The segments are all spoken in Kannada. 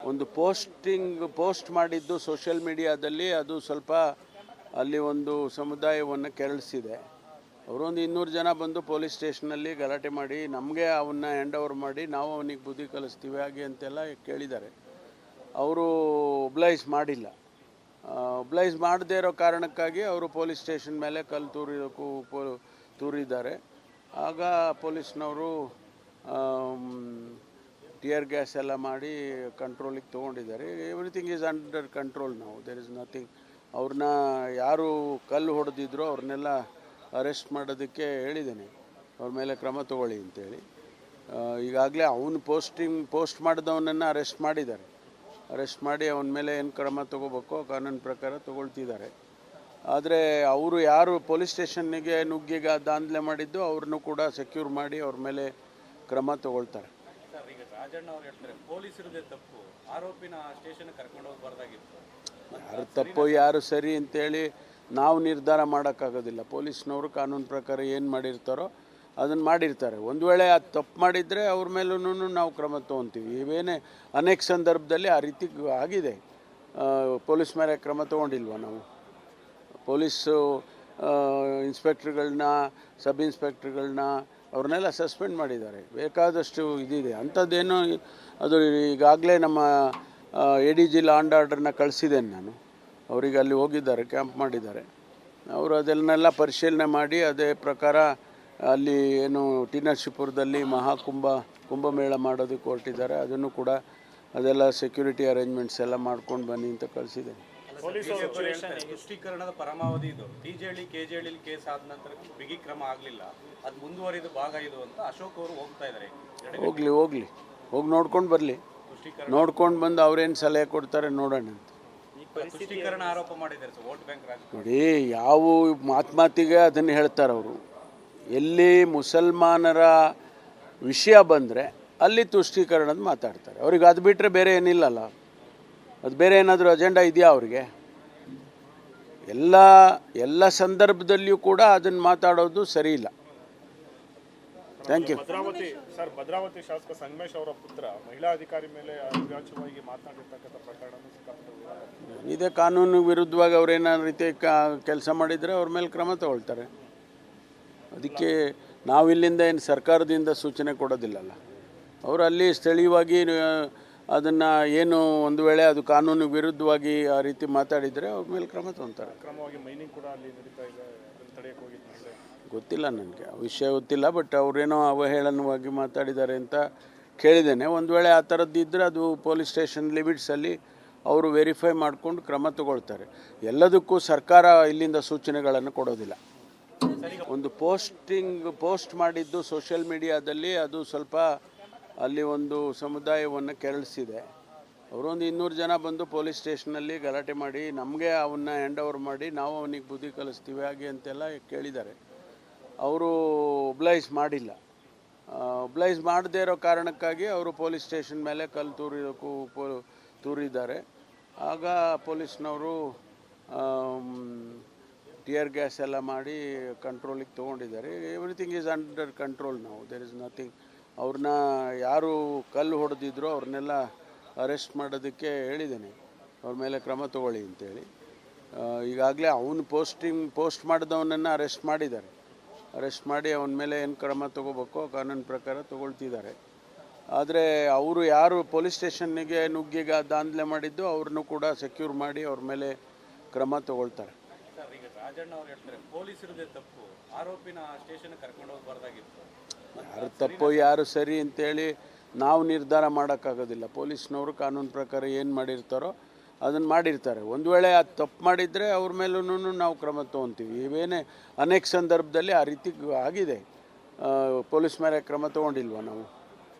ಒಂದು ಪೋಸ್ಟ್ ಮಾಡಿದ್ದು ಸೋಷಿಯಲ್ ಮೀಡಿಯಾದಲ್ಲಿ ಅದು ಸ್ವಲ್ಪ ಅಲ್ಲಿ ಒಂದು ಸಮುದಾಯವನ್ನು ಕೆರಳಿಸಿದೆ. ಅವರೊಂದು 200 ಜನ ಬಂದು ಪೊಲೀಸ್ ಸ್ಟೇಷನಲ್ಲಿ ಗಲಾಟೆ ಮಾಡಿ ನಮಗೆ ಅವನ್ನ ಹ್ಯಾಂಡ್ ಓವರ್ ಮಾಡಿ ನಾವು ಅವನಿಗೆ ಬುದ್ಧಿ ಕಲಿಸ್ತೀವಿ ಹಾಗೆ ಅಂತೆಲ್ಲ ಕೇಳಿದ್ದಾರೆ. ಅವರು ಒಬ್ಲೈಸ್ ಮಾಡಿಲ್ಲ. ಒಬ್ಲೈಸ್ ಮಾಡದೇ ಇರೋ ಕಾರಣಕ್ಕಾಗಿ ಅವರು ಪೊಲೀಸ್ ಸ್ಟೇಷನ್ ಮೇಲೆ ಕಲ್ಲು ತೂರಿದ್ದಾರೆ. ಆಗ ಪೊಲೀಸ್ನವರು ಟಿಯರ್ ಗ್ಯಾಸ್ ಎಲ್ಲ ಮಾಡಿ ಕಂಟ್ರೋಲಿಗೆ ತೊಗೊಂಡಿದ್ದಾರೆ. ಎವ್ರಿಥಿಂಗ್ ಈಸ್ ಅಂಡರ್ ಕಂಟ್ರೋಲ್ ನಾವು. There is nothing. ಅವ್ರನ್ನ ಯಾರು ಕಲ್ಲು ಹೊಡೆದಿದ್ರು ಅವ್ರನ್ನೆಲ್ಲ ಅರೆಸ್ಟ್ ಮಾಡೋದಕ್ಕೆ ಹೇಳಿದ್ದೇನೆ, ಅವ್ರ ಮೇಲೆ ಕ್ರಮ ತಗೊಳ್ಳಿ ಅಂತೇಳಿ. ಈಗಾಗಲೇ ಅವನು ಪೋಸ್ಟ್ ಮಾಡಿದವನನ್ನು ಅರೆಸ್ಟ್ ಮಾಡಿದ್ದಾರೆ. ಅರೆಸ್ಟ್ ಮಾಡಿ ಅವನ ಮೇಲೆ ಏನು ಕ್ರಮ ತೊಗೋಬೇಕೋ ಕಾನೂನು ಪ್ರಕಾರ ತೊಗೊಳ್ತಿದ್ದಾರೆ. ಆದರೆ ಅವರು ಯಾರು ಪೊಲೀಸ್ ಸ್ಟೇಷನ್ನಿಗೆ ನುಗ್ಗಿಗ ದಾಂಧಲೆ ಮಾಡಿದ್ದು ಅವ್ರನ್ನೂ ಕೂಡ ಸೆಕ್ಯೂರ್ ಮಾಡಿ ಅವ್ರ ಮೇಲೆ ಕ್ರಮ ತಗೊಳ್ತಾರೆ. ಈಗ ರಾಜಣ್ಣ ಅವ್ರು ಹೇಳ್ತಾರೆ ಪೊಲೀಸರದೇ ತಪ್ಪು, ಆರೋಪಿನ ಸ್ಟೇಷನ್ ಕರ್ಕೊಂಡು ಹೋಗಬಾರ್ದಾಗಿತ್ತು. ಯಾರು ತಪ್ಪು ಯಾರು ಸರಿ ಅಂತೇಳಿ ನಾವು ನಿರ್ಧಾರ ಮಾಡೋಕ್ಕಾಗೋದಿಲ್ಲ. ಪೊಲೀಸ್ನವರು ಕಾನೂನು ಪ್ರಕಾರ ಏನು ಮಾಡಿರ್ತಾರೋ ಅದನ್ನು ಮಾಡಿರ್ತಾರೆ. ಒಂದು ವೇಳೆ ಅದು ತಪ್ಪು ಮಾಡಿದರೆ ಅವ್ರ ಮೇಲೂ ನಾವು ಕ್ರಮ ತೊಗೊತೀವಿ. ಇವೇನೇ ಅನೇಕ ಸಂದರ್ಭದಲ್ಲಿ ಆ ರೀತಿ ಆಗಿದೆ. ಪೊಲೀಸ್ ಮೇಲೆ ಕ್ರಮ ತೊಗೊಂಡಿಲ್ವ ನಾವು? ಪೊಲೀಸು ಇನ್ಸ್ಪೆಕ್ಟ್ರುಗಳನ್ನ, ಸಬ್ ಇನ್ಸ್ಪೆಕ್ಟ್ರುಗಳನ್ನ ಅವ್ರನ್ನೆಲ್ಲ ಸಸ್ಪೆಂಡ್ ಮಾಡಿದ್ದಾರೆ. ಬೇಕಾದಷ್ಟು ಇದಿದೆ ಅಂಥದ್ದೇನು. ಅದು ಈಗಾಗಲೇ ನಮ್ಮ ADG ಲಾ ಆ್ಯಂಡ್ ಆರ್ಡರ್ನ ಕಳಿಸಿದ್ದೇನೆ ನಾನು. ಅವರಿಗೆ ಅಲ್ಲಿ ಹೋಗಿದ್ದಾರೆ, ಕ್ಯಾಂಪ್ ಮಾಡಿದ್ದಾರೆ. ಅವರು ಅದನ್ನೆಲ್ಲ ಪರಿಶೀಲನೆ ಮಾಡಿ ಅದೇ ಪ್ರಕಾರ ಅಲ್ಲಿ ಏನು ಟಿ ನರಸೀಪುರದಲ್ಲಿ ಕುಂಭಮೇಳ ಮಾಡೋದಕ್ಕೆ ಹೊರಟಿದ್ದಾರೆ. ಅದನ್ನು ಕೂಡ ಅದೆಲ್ಲ ಸೆಕ್ಯೂರಿಟಿ ಅರೇಂಜ್ಮೆಂಟ್ಸ್ ಎಲ್ಲ ಮಾಡ್ಕೊಂಡು ಬನ್ನಿ ಅಂತ ಕಳಿಸಿದ್ದೇನೆ. ತುಷ್ಟೀಕರಣದ ಪರಮಾವಧಿ ಇದು. TJHಳ್ಳಿ KJHಳ್ಳಿ ಕೇಸ್ ಆದ ನಂತರ ಬಿಗಿ ಕ್ರಮ ಆಗಲಿಲ್ಲ, ಅದು ಮುಂದುವರಿದ ಭಾಗ ಇದು ಅಂತ ಅಶೋಕ್ ಅವರು ಹೋಗ್ತಾ ಇದ್ದಾರೆ. ಹೋಗಿ ನೋಡ್ಕೊಂಡು ಬರಲಿ. ನೋಡ್ಕೊಂಡು ಬಂದು ಅವ್ರೇನು ಸಲಹೆ ಕೊಡ್ತಾರೆ ನೋಡೋಣ ಅಂತ. ತುಷ್ಟೀಕರಣ ಆರೋಪ ಮಾಡಿದ್ದಾರೆ ಸರ್, ವೋಟ್ ಬ್ಯಾಂಕ್ ರಾಜಕೀಯ. ನೋಡಿ, ಯಾವ ಮಾತಿಗೆ ಅದನ್ನು ಹೇಳ್ತಾರೆ ಅವರು. ಎಲ್ಲಿ ಮುಸಲ್ಮಾನರ ವಿಷಯ ಬಂದರೆ ಅಲ್ಲಿ ತುಷ್ಟೀಕರಣದ ಮಾತಾಡ್ತಾರೆ. ಅವ್ರಿಗೆ ಅದು ಬಿಟ್ಟರೆ ಬೇರೆ ಏನಿಲ್ಲಲ್ಲ. ಅದು ಬೇರೆ ಏನಾದರೂ ಅಜೆಂಡಾ ಇದೆಯಾ ಅವ್ರಿಗೆ? ಎಲ್ಲ ಸಂದರ್ಭದಲ್ಲಿಯೂ ಕೂಡ ಅದನ್ನು ಮಾತಾಡೋದು ಸರಿ ಇಲ್ಲ. Thank you. ಭದ್ರಾವತಿ ಶಾಸಕ ಸಂಗಮೇಶ್ ಅವರ ಪುತ್ರ ಮಹಿಳಾ ಅಧಿಕಾರಿ ಮೇಲೆ ಅವಿಭಾಜ್ಯವಾಗಿ ಮಾತನಾಡಿರ್ತಕ್ಕಂಥ ಪ್ರಕರಣ ಇದೇ ಕಾನೂನು ವಿರುದ್ಧವಾಗಿ ಅವ್ರೇನಾದ್ರು ರೀತಿ ಕೆಲಸ ಮಾಡಿದರೆ ಅವ್ರ ಮೇಲೆ ಕ್ರಮ ತಗೊಳ್ತಾರೆ. ಅದಕ್ಕೆ ನಾವಿಲ್ಲಿಂದ ಏನು ಸರ್ಕಾರದಿಂದ ಸೂಚನೆ ಕೊಡೋದಿಲ್ಲಲ್ಲ. ಅವರು ಅಲ್ಲಿ ಸ್ಥಳೀಯವಾಗಿ ಅದನ್ನು ಏನು ಒಂದು ವೇಳೆ ಅದು ಕಾನೂನು ವಿರುದ್ಧವಾಗಿ ಆ ರೀತಿ ಮಾತಾಡಿದರೆ ಅವ್ರ ಮೇಲೆ ಕ್ರಮ ತಗೊಳ್ತಾರೆ. ಕ್ರಮವಾಗಿ ಮೈನಿಂಗ್ ಕೂಡ ಅಲ್ಲಿ ನಡೀತಾ ಇದೆ, ಅದನ್ನು ತಡೆಯಕ್ಕೆ ಹೋಗಿದ್ದು ಗೊತ್ತಿಲ್ಲ ನನಗೆ, ಆ ವಿಷಯ ಗೊತ್ತಿಲ್ಲ. ಬಟ್ ಅವರೇನೋ ಅವಹೇಳನವಾಗಿ ಮಾತಾಡಿದ್ದಾರೆ ಅಂತ ಕೇಳಿದ್ದೇನೆ. ಒಂದು ವೇಳೆ ಆ ಥರದ್ದು ಇದ್ದರೆ ಅದು ಪೊಲೀಸ್ ಸ್ಟೇಷನ್ ಲಿಮಿಟ್ಸಲ್ಲಿ ಅವರು ವೆರಿಫೈ ಮಾಡಿಕೊಂಡು ಕ್ರಮ ತಗೊಳ್ತಾರೆ. ಎಲ್ಲದಕ್ಕೂ ಸರ್ಕಾರ ಇಲ್ಲಿಂದ ಸೂಚನೆಗಳನ್ನು ಕೊಡೋದಿಲ್ಲ. ಒಂದು ಪೋಸ್ಟ್ ಮಾಡಿದ್ದು ಸೋಷಿಯಲ್ ಮೀಡಿಯಾದಲ್ಲಿ ಅದು ಸ್ವಲ್ಪ ಅಲ್ಲಿ ಒಂದು ಸಮುದಾಯವನ್ನು ಕೆರಳಿಸಿದೆ. ಅವರೊಂದು 200 ಜನ ಬಂದು ಪೊಲೀಸ್ ಸ್ಟೇಷನಲ್ಲಿ ಗಲಾಟೆ ಮಾಡಿ ನಮಗೆ ಅವನ್ನ ಹ್ಯಾಂಡ್ ಓವರ್ ಮಾಡಿ ನಾವು ಅವನಿಗೆ ಬುದ್ಧಿ ಕಲಿಸ್ತೀವಿ ಹಾಗೆ ಅಂತೆಲ್ಲ ಕೇಳಿದ್ದಾರೆ. ಅವರು ಒಬ್ಲೈಸ್ ಮಾಡಿಲ್ಲ. ಒಬ್ಲೈಸ್ ಮಾಡದೇ ಇರೋ ಕಾರಣಕ್ಕಾಗಿ ಅವರು ಪೊಲೀಸ್ ಸ್ಟೇಷನ್ ಮೇಲೆ ಕಲ್ಲು ತೂರಿದ್ದಾರೆ. ಆಗ ಪೊಲೀಸ್ನವರು ಟಿಯರ್ ಗ್ಯಾಸ್ ಎಲ್ಲ ಮಾಡಿ ಕಂಟ್ರೋಲಿಗೆ ತೊಗೊಂಡಿದ್ದಾರೆ. ಎವ್ರಿಥಿಂಗ್ ಈಸ್ ಅಂಡರ್ ಕಂಟ್ರೋಲ್ ನಾವು. There is nothing. ಅವ್ರನ್ನ ಯಾರು ಕಲ್ಲು ಹೊಡೆದಿದ್ರು ಅವ್ರನ್ನೆಲ್ಲ ಅರೆಸ್ಟ್ ಮಾಡೋದಕ್ಕೆ ಹೇಳಿದ್ದೇನೆ, ಅವ್ರ ಮೇಲೆ ಕ್ರಮ ತಗೊಳ್ಳಿ ಅಂತೇಳಿ. ಈಗಾಗಲೇ ಅವನು ಪೋಸ್ಟ್ ಮಾಡಿದವನನ್ನು ಅರೆಸ್ಟ್ ಮಾಡಿದ್ದಾರೆ. ಅರೆಸ್ಟ್ ಮಾಡಿ ಅವನ ಮೇಲೆ ಏನು ಕ್ರಮ ತೊಗೋಬೇಕೋ ಕಾನೂನು ಪ್ರಕಾರ ತೊಗೊಳ್ತಿದ್ದಾರೆ. ಆದರೆ ಅವರು ಯಾರು ಪೊಲೀಸ್ ಸ್ಟೇಷನ್ನಿಗೆ ನುಗ್ಗಿಗ ದಾಂಧಲೆ ಮಾಡಿದ್ದು ಅವ್ರನ್ನೂ ಕೂಡ ಸೆಕ್ಯೂರ್ ಮಾಡಿ ಅವ್ರ ಮೇಲೆ ಕ್ರಮ ತಗೊಳ್ತಾರೆ. ಸರ್, ಈಗ ರಾಜಣ್ಣ ಅವ್ರು ಹೇಳ್ತಾರೆ ಪೊಲೀಸರದೇ ತಪ್ಪು, ಆರೋಪಿನ ಸ್ಟೇಷನ್ ಕರ್ಕೊಂಡು ಹೋಗಬಾರ್ದಾಗಿತ್ತು. ಯಾರು ತಪ್ಪು ಯಾರು ಸರಿ ಅಂತೇಳಿ ನಾವು ನಿರ್ಧಾರ ಮಾಡೋಕ್ಕಾಗೋದಿಲ್ಲ. ಪೊಲೀಸ್ನವರು ಕಾನೂನು ಪ್ರಕಾರ ಏನು ಮಾಡಿರ್ತಾರೋ ಅದನ್ನು ಮಾಡಿರ್ತಾರೆ. ಒಂದು ವೇಳೆ ಅದು ತಪ್ಪು ಮಾಡಿದರೆ ಅವ್ರ ಮೇಲೂ ನಾವು ಕ್ರಮ ತೊಗೊತೀವಿ. ಇವೇನೇ ಅನೇಕ ಸಂದರ್ಭದಲ್ಲಿ ಆ ರೀತಿ ಆಗಿದೆ. ಪೊಲೀಸ್ ಮೇಲೆ ಕ್ರಮ ತೊಗೊಂಡಿಲ್ವ ನಾವು?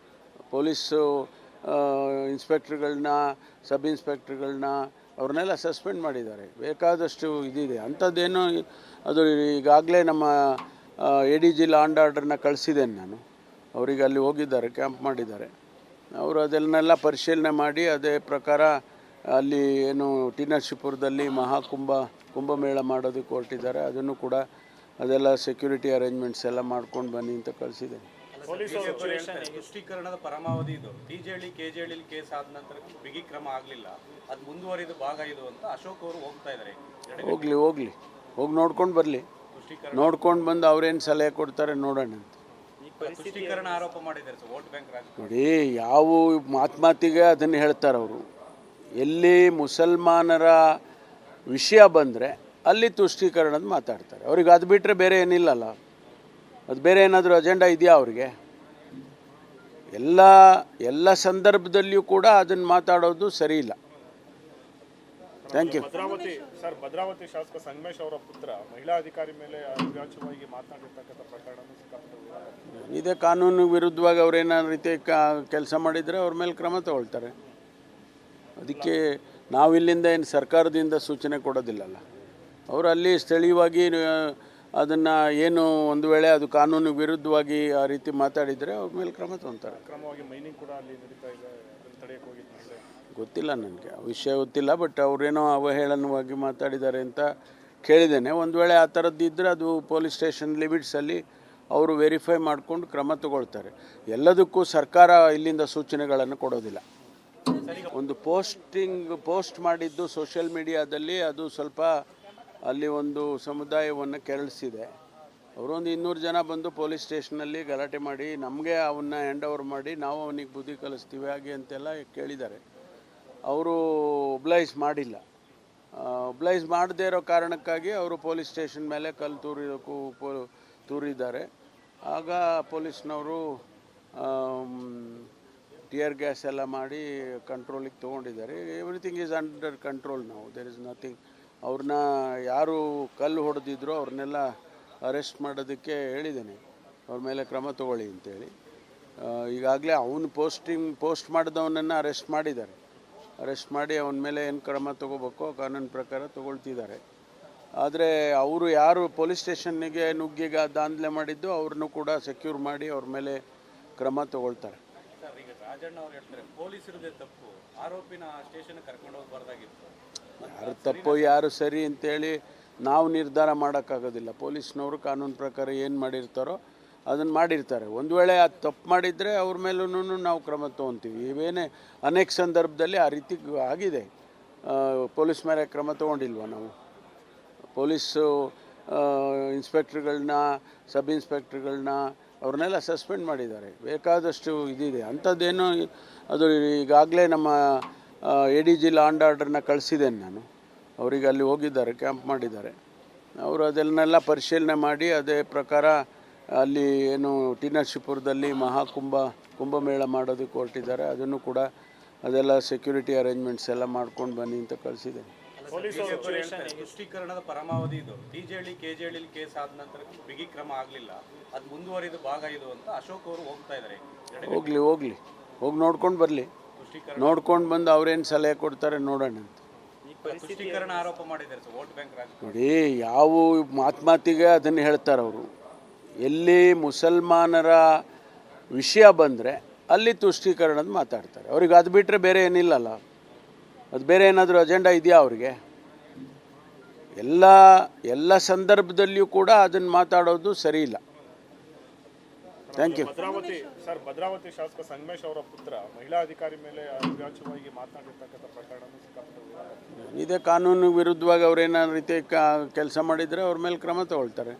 ಪೊಲೀಸು ಇನ್ಸ್ಪೆಕ್ಟ್ರುಗಳನ್ನ, ಸಬ್ ಇನ್ಸ್ಪೆಕ್ಟ್ರುಗಳನ್ನ ಅವ್ರನ್ನೆಲ್ಲ ಸಸ್ಪೆಂಡ್ ಮಾಡಿದ್ದಾರೆ. ಬೇಕಾದಷ್ಟು ಇದಿದೆ ಅಂಥದ್ದೇನು. ಅದು ಈಗಾಗಲೇ ನಮ್ಮ ADG ಲಾ ಆ್ಯಂಡ್ ಆರ್ಡರ್ನ ಕಳಿಸಿದ್ದೇನೆ ನಾನು. ಅವರಿಗೆ ಅಲ್ಲಿ ಹೋಗಿದ್ದಾರೆ, ಕ್ಯಾಂಪ್ ಮಾಡಿದ್ದಾರೆ. ಅವರು ಅದನ್ನೆಲ್ಲ ಪರಿಶೀಲನೆ ಮಾಡಿ ಅದೇ ಪ್ರಕಾರ ಅಲ್ಲಿ ಏನು ಟಿ ನರಸೀಪುರದಲ್ಲಿ ಕುಂಭಮೇಳ ಮಾಡೋದಕ್ಕೆ ಹೊರಟಿದ್ದಾರೆ. ಅದನ್ನು ಕೂಡ ಅದೆಲ್ಲ ಸೆಕ್ಯೂರಿಟಿ ಅರೇಂಜ್ಮೆಂಟ್ಸ್ ಎಲ್ಲ ಮಾಡ್ಕೊಂಡು ಬನ್ನಿ ಅಂತ ಕಳಿಸಿದ್ದೇನೆ. ಪೊಲೀಸ್ ಬಿಜೆಪಿಯವರು ಹೇಳ್ತಾರೆ, ತುಷ್ಟೀಕರಣದ ಪರಮಾವಧಿ ಇದು. ಟಿಜೆಹಳ್ಳಿ ಕೆಜೆಹಳ್ಳಿ ಕೇಸ್ ಆದ ನಂತರ ಬಿಗಿ ಕ್ರಮ ಆಗಲಿಲ್ಲ, ಅದು ಮುಂದುವರಿದ ಭಾಗ ಇದು ಅಂತ ಅಶೋಕ್ ಅವರು ಹೋಗ್ತಾ ಇದ್ದಾರೆ. ಹೋಗ್ಲಿ ಹೋಗಿ ನೋಡ್ಕೊಂಡು ಬರಲಿ, ತುಷ್ಟೀಕರಣ ನೋಡ್ಕೊಂಡು ಬಂದು ಅವ್ರೇನು ಸಲಹೆ ಕೊಡ್ತಾರೆ ನೋಡೋಣ ಅಂತ. ತುಷ್ಟೀಕರಣ ಆರೋಪ ಮಾಡಿದ್ದಾರೆ ಸರ್, ವೋಟ್ ಬ್ಯಾಂಕ್ ರಾಜಕೀಯ. ನೋಡಿ, ಯಾವ ಮಾತಿಗೆ ಅದನ್ನು ಹೇಳ್ತಾರೆ ಅವರು. ಎಲ್ಲಿ ಮುಸಲ್ಮಾನರ ವಿಷಯ ಬಂದರೆ ಅಲ್ಲಿ ತುಷ್ಟೀಕರಣದ ಮಾತಾಡ್ತಾರೆ. ಅವ್ರಿಗೆ ಅದು ಬಿಟ್ಟರೆ ಬೇರೆ ಏನಿಲ್ಲಲ್ಲ. ಅದು ಬೇರೆ ಏನಾದರೂ ಅಜೆಂಡಾ ಇದೆಯಾ ಅವ್ರಿಗೆ? ಎಲ್ಲ ಸಂದರ್ಭದಲ್ಲಿಯೂ ಕೂಡ ಅದನ್ನು ಮಾತಾಡೋದು ಸರಿ ಇಲ್ಲ. Thank you. ಭದ್ರಾವತಿ ಶಾಸಕ ಸಂಗಮೇಶ್ ಅವರ ಪುತ್ರ ಮಹಿಳಾ ಅಧಿಕಾರಿ ಮೇಲೆ ಅವಾಚ್ಯವಾಗಿ ಮಾತನಾಡಿರ್ತಕ್ಕಂಥ ಪ್ರಕರಣ ಇದೇ ಕಾನೂನು ವಿರುದ್ಧವಾಗಿ ಅವ್ರೇನಾದ್ರು ರೀತಿ ಕೆಲಸ ಮಾಡಿದರೆ ಅವ್ರ ಮೇಲೆ ಕ್ರಮ ತಗೊಳ್ತಾರೆ. ಅದಕ್ಕೆ ನಾವಿಲ್ಲಿಂದ ಏನು ಸರ್ಕಾರದಿಂದ ಸೂಚನೆ ಕೊಡೋದಿಲ್ಲಲ್ಲ. ಅವರು ಅಲ್ಲಿ ಸ್ಥಳೀಯವಾಗಿ ಅದನ್ನು ಏನು ಒಂದು ವೇಳೆ ಅದು ಕಾನೂನು ವಿರುದ್ಧವಾಗಿ ಆ ರೀತಿ ಮಾತಾಡಿದರೆ ಅವ್ರ ಮೇಲೆ ಕ್ರಮ ತಗೊಳ್ತಾರೆ. ಕ್ರಮವಾಗಿ ಮೈನಿಂಗ್ ಕೂಡ ಅಲ್ಲಿ ನಡೀತಾ ಇದೆ, ಅದನ್ನು ತಡೆಯಕ್ಕೆ ಹೋಗಿದ್ದು ಗೊತ್ತಿಲ್ಲ ನನಗೆ, ಆ ವಿಷಯ ಗೊತ್ತಿಲ್ಲ. ಬಟ್ ಅವರೇನೋ ಅವಹೇಳನವಾಗಿ ಮಾತಾಡಿದ್ದಾರೆ ಅಂತ ಕೇಳಿದ್ದೇನೆ. ಒಂದು ವೇಳೆ ಆ ಥರದ್ದು ಇದ್ದರೆ ಅದು ಪೊಲೀಸ್ ಸ್ಟೇಷನ್ ಲಿಮಿಟ್ಸಲ್ಲಿ ಅವರು ವೆರಿಫೈ ಮಾಡಿಕೊಂಡು ಕ್ರಮ ತಗೊಳ್ತಾರೆ. ಎಲ್ಲದಕ್ಕೂ ಸರ್ಕಾರ ಇಲ್ಲಿಂದ ಸೂಚನೆಗಳನ್ನು ಕೊಡೋದಿಲ್ಲ. ಒಂದು ಪೋಸ್ಟ್ ಮಾಡಿದ್ದು ಸೋಷಿಯಲ್ ಮೀಡಿಯಾದಲ್ಲಿ ಅದು ಸ್ವಲ್ಪ ಅಲ್ಲಿ ಒಂದು ಸಮುದಾಯವನ್ನು ಕೆರಳಿಸಿದೆ. ಅವರೊಂದು 200 ಜನ ಬಂದು ಪೊಲೀಸ್ ಸ್ಟೇಷನಲ್ಲಿ ಗಲಾಟೆ ಮಾಡಿ ನಮಗೆ ಅವನ್ನ ಹ್ಯಾಂಡ್ ಓವರ್ ಮಾಡಿ ನಾವು ಅವನಿಗೆ ಬುದ್ಧಿ ಕಲಿಸ್ತೀವಿ ಹಾಗೆ ಅಂತೆಲ್ಲ ಕೇಳಿದ್ದಾರೆ. ಅವರು ಒಬ್ಲೈಸ್ ಮಾಡಿಲ್ಲ. ಒಬ್ಲೈಸ್ ಮಾಡದೇ ಇರೋ ಕಾರಣಕ್ಕಾಗಿ ಅವರು ಪೊಲೀಸ್ ಸ್ಟೇಷನ್ ಮೇಲೆ ಕಲ್ಲು ತೂರಿದ್ದಾರೆ. ಆಗ ಪೊಲೀಸ್ನವರು ಟಿಯರ್ ಗ್ಯಾಸ್ ಎಲ್ಲ ಮಾಡಿ ಕಂಟ್ರೋಲಿಗೆ ತೊಗೊಂಡಿದ್ದಾರೆ. ಎವ್ರಿಥಿಂಗ್ ಈಸ್ ಅಂಡರ್ ಕಂಟ್ರೋಲ್ ನಾವು. There is nothing. ಅವ್ರನ್ನ ಯಾರು ಕಲ್ಲು ಹೊಡೆದಿದ್ರು ಅವ್ರನ್ನೆಲ್ಲ ಅರೆಸ್ಟ್ ಮಾಡೋದಕ್ಕೆ ಹೇಳಿದ್ದೇನೆ, ಅವ್ರ ಮೇಲೆ ಕ್ರಮ ತಗೊಳ್ಳಿ ಅಂತೇಳಿ. ಈಗಾಗಲೇ ಅವನು ಪೋಸ್ಟ್ ಮಾಡಿದವನನ್ನು ಅರೆಸ್ಟ್ ಮಾಡಿದ್ದಾರೆ. ಅರೆಸ್ಟ್ ಮಾಡಿ ಅವನ ಮೇಲೆ ಏನು ಕ್ರಮ ತೊಗೋಬೇಕೋ ಕಾನೂನು ಪ್ರಕಾರ ತೊಗೊಳ್ತಿದ್ದಾರೆ. ಆದರೆ ಅವರು ಯಾರು ಪೊಲೀಸ್ ಸ್ಟೇಷನ್ನಿಗೆ ನುಗ್ಗಿಗೆ ದಾಂಧಲೆ ಮಾಡಿದ್ದು ಅವ್ರನ್ನೂ ಕೂಡ ಸೆಕ್ಯೂರ್ ಮಾಡಿ ಅವ್ರ ಮೇಲೆ ಕ್ರಮ ತೊಗೊಳ್ತಾರೆ. ಸರ್, ಈಗ ರಾಜಣ್ಣ ಅವ್ರು ಹೇಳ್ತಾರೆ ಪೊಲೀಸರದೇ ತಪ್ಪು, ಆರೋಪಿನ ಸ್ಟೇಷನ್ ಕರ್ಕೊಂಡು ಹೋಗಬಾರ್ದಾಗಿತ್ತು. ಯಾರು ತಪ್ಪು ಯಾರು ಸರಿ ಅಂತೇಳಿ ನಾವು ನಿರ್ಧಾರ ಮಾಡೋಕ್ಕಾಗೋದಿಲ್ಲ. ಪೊಲೀಸ್ನವರು ಕಾನೂನು ಪ್ರಕಾರ ಏನು ಮಾಡಿರ್ತಾರೋ ಅದನ್ನು ಮಾಡಿರ್ತಾರೆ. ಒಂದು ವೇಳೆ ಅದು ತಪ್ಪು ಮಾಡಿದರೆ ಅವ್ರ ಮೇಲೂ ನಾವು ಕ್ರಮ ತೊಗೊತೀವಿ. ಇವೇನೇ ಅನೇಕ ಸಂದರ್ಭದಲ್ಲಿ ಆ ರೀತಿ ಆಗಿದೆ. ಪೊಲೀಸ್ ಮೇಲೆ ಕ್ರಮ ತೊಗೊಂಡಿಲ್ವ ನಾವು? ಪೊಲೀಸು ಇನ್ಸ್ಪೆಕ್ಟ್ರುಗಳನ್ನ, ಸಬ್ ಇನ್ಸ್ಪೆಕ್ಟ್ರುಗಳನ್ನ ಅವ್ರನ್ನೆಲ್ಲ ಸಸ್ಪೆಂಡ್ ಮಾಡಿದ್ದಾರೆ. ಬೇಕಾದಷ್ಟು ಇದಿದೆ ಅಂಥದ್ದೇನು. ಅದು ಈಗಾಗಲೇ ನಮ್ಮ ADG ಲಾ ಆ್ಯಂಡ್ ಆರ್ಡರ್ನ ಕಳಿಸಿದ್ದೇನೆ ನಾನು. ಅವರಿಗೆ ಅಲ್ಲಿ ಹೋಗಿದ್ದಾರೆ, ಕ್ಯಾಂಪ್ ಮಾಡಿದ್ದಾರೆ. ಅವರು ಅದನ್ನೆಲ್ಲ ಪರಿಶೀಲನೆ ಮಾಡಿ ಅದೇ ಪ್ರಕಾರ ಅಲ್ಲಿ ಏನು ಟಿ ನರಸೀಪುರದಲ್ಲಿ ಕುಂಭಮೇಳ ಮಾಡೋದಕ್ಕೆ ಹೊರಟಿದ್ದಾರೆ. ಅದನ್ನು ಕೂಡ ಅದೆಲ್ಲ ಸೆಕ್ಯೂರಿಟಿ ಅರೇಂಜ್ಮೆಂಟ್ಸ್ ಎಲ್ಲ ಮಾಡ್ಕೊಂಡು ಬನ್ನಿ ಅಂತ ಕಳಿಸಿದ್ದೇನೆ. ಬಿಜೆಪಿಯವರು ಹೇಳ್ತಾರೆ ತುಷ್ಟೀಕರಣದ ಪರಮಾವಧಿ ಇದು. ಟಿಜೆಹಳ್ಳಿ ಕೆಜೆಹಳ್ಳಿ ಕೇಸ್ ಆದ ನಂತರ ಬಿಗಿ ಕ್ರಮ ಆಗಲಿಲ್ಲ, ಅದು ಮುಂದುವರಿದ ಭಾಗ ಇದು ಅಂತ ಅಶೋಕ್ ಅವರು ಹೋಗ್ತಾ ಇದ್ದಾರೆ. ಹೋಗಿ ನೋಡ್ಕೊಂಡು ಬರಲಿ, ನೋಡ್ಕೊಂಡು ಬಂದು ಅವ್ರೇನು ಸಲಹೆ ಕೊಡ್ತಾರೆ ನೋಡೋಣ ಅಂತ. ತುಷ್ಟೀಕರಣ ಆರೋಪ ಮಾಡಿದ್ದಾರೆ ಸರ್, ವೋಟ್ ಬ್ಯಾಂಕ್ ರಾಜಕೀಯ. ನೋಡಿ, ಯಾವ ಮಾತಿಗೆ ಅದನ್ನು ಹೇಳ್ತಾರೆ ಅವರು. ಎಲ್ಲಿ ಮುಸಲ್ಮಾನರ ವಿಷಯ ಬಂದರೆ ಅಲ್ಲಿ ತುಷ್ಟೀಕರಣದ ಮಾತಾಡ್ತಾರೆ. ಅವ್ರಿಗೆ ಅದು ಬಿಟ್ಟರೆ ಬೇರೆ ಏನಿಲ್ಲಲ್ಲ. ಅದು ಬೇರೆ ಏನಾದರೂ ಅಜೆಂಡಾ ಇದೆಯಾ ಅವ್ರಿಗೆ? ಎಲ್ಲ ಸಂದರ್ಭದಲ್ಲಿಯೂ ಕೂಡ ಅದನ್ನು ಮಾತಾಡೋದು ಸರಿ ಇಲ್ಲ. Thank you. ಭದ್ರಾವತಿ ಶಾಸಕ ಸಂಗಮೇಶ್ ಅವರ ಪುತ್ರ ಮಹಿಳಾ ಅಧಿಕಾರಿ ಮೇಲೆ ಅವಾಚ್ಯವಾಗಿ ಮಾತನಾಡಿರ್ತಕ್ಕಂಥ ಪ್ರಕರಣ ಇದೇ ಕಾನೂನು ವಿರುದ್ಧವಾಗಿ ಅವ್ರೇನಾದ್ರು ರೀತಿ ಕೆಲಸ ಮಾಡಿದರೆ ಅವ್ರ ಮೇಲೆ ಕ್ರಮ ತಗೊಳ್ತಾರೆ.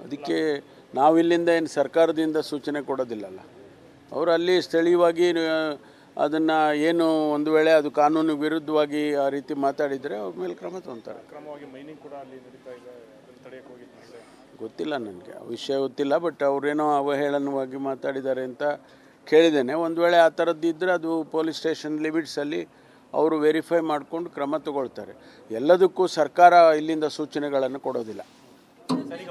ಅದಕ್ಕೆ ನಾವಿಲ್ಲಿಂದ ಏನು ಸರ್ಕಾರದಿಂದ ಸೂಚನೆ ಕೊಡೋದಿಲ್ಲಲ್ಲ. ಅವರು ಅಲ್ಲಿ ಸ್ಥಳೀಯವಾಗಿ ಅದನ್ನು ಏನು ಒಂದು ವೇಳೆ ಅದು ಕಾನೂನು ವಿರುದ್ಧವಾಗಿ ಆ ರೀತಿ ಮಾತಾಡಿದರೆ ಅವ್ರ ಮೇಲೆ ಕ್ರಮ ತಗೊಳ್ತಾರೆ. ಕ್ರಮವಾಗಿ ಮೈನಿಂಗ್ ಕೂಡ ಅಲ್ಲಿ ನಡೀತಾ ಇದೆ, ಅದನ್ನು ತಡೆಯಕ್ಕೆ ಹೋಗಿದ್ದು ಗೊತ್ತಿಲ್ಲ ನನಗೆ, ಆ ವಿಷಯ ಗೊತ್ತಿಲ್ಲ. ಬಟ್ ಅವರೇನೋ ಅವಹೇಳನವಾಗಿ ಮಾತಾಡಿದ್ದಾರೆ ಅಂತ ಕೇಳಿದ್ದೇನೆ. ಒಂದು ವೇಳೆ ಆ ಥರದ್ದು ಇದ್ದರೆ ಅದು ಪೊಲೀಸ್ ಸ್ಟೇಷನ್ ಲಿಮಿಟ್ಸಲ್ಲಿ ಅವರು ವೆರಿಫೈ ಮಾಡಿಕೊಂಡು ಕ್ರಮ ತಗೊಳ್ತಾರೆ. ಎಲ್ಲದಕ್ಕೂ ಸರ್ಕಾರ ಇಲ್ಲಿಂದ ಸೂಚನೆಗಳನ್ನು ಕೊಡೋದಿಲ್ಲ.